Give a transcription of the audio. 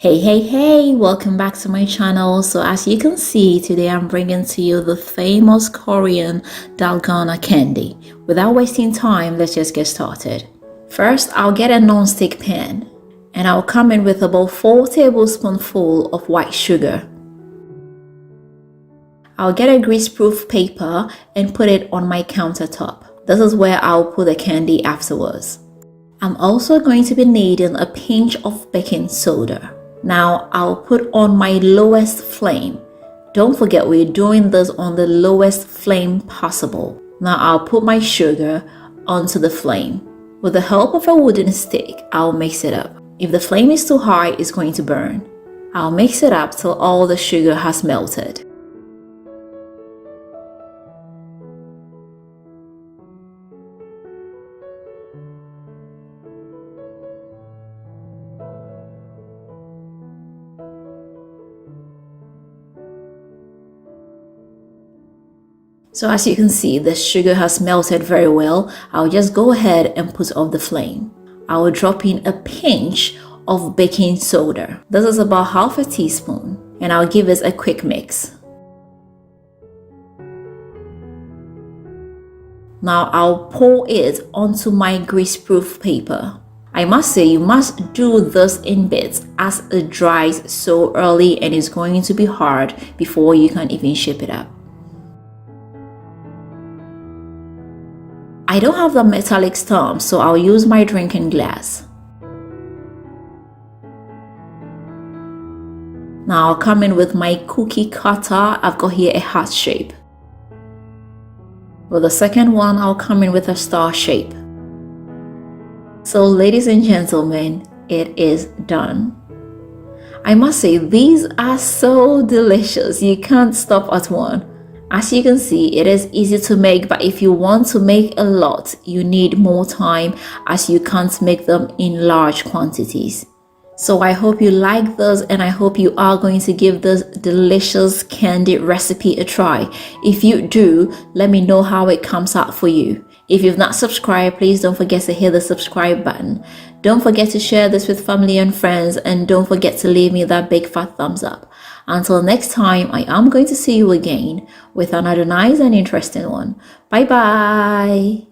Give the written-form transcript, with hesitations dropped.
Hey, welcome back to my channel. So as you can see, today I'm bringing to you the famous Korean dalgona candy. Without wasting time, let's just get started. First, I'll get a non-stick pan and I'll come in with about 4 tablespoonfuls of white sugar. I'll get a grease-proof paper and put it on my countertop. This is where I'll put the candy afterwards. I'm also going to be needing a pinch of baking soda. Now I'll put on my lowest flame. Don't forget we're doing this on the lowest flame possible. Now I'll put my sugar onto the flame. With the help of a wooden stick, I'll mix it up. If the flame is too high, it's going to burn. I'll mix it up till all the sugar has melted. So as you can see, the sugar has melted very well. I'll just go ahead and put off the flame. I will drop in a pinch of baking soda. This is about half a teaspoon, and I'll give it a quick mix. Now I'll pour it onto my grease-proof paper. I must say you must do this in bits as it dries so early and it's going to be hard before you can even shape it up. I don't have the metallic stump, so I'll use my drinking glass. Now I'll come in with my cookie cutter. I've got here a heart shape. With the second one, I'll come in with a star shape. So ladies and gentlemen, it is done. I must say these are so delicious. You can't stop at one. As you can see, it is easy to make, but if you want to make a lot, you need more time as you can't make them in large quantities. So I hope you like this and I hope you are going to give this delicious candy recipe a try. If you do, let me know how it comes out for you. If you've not subscribed, please don't forget to hit the subscribe button. Don't forget to share this with family and friends, and don't forget to leave me that big fat thumbs up. Until next time, I am going to see you again with another nice and interesting one. Bye bye.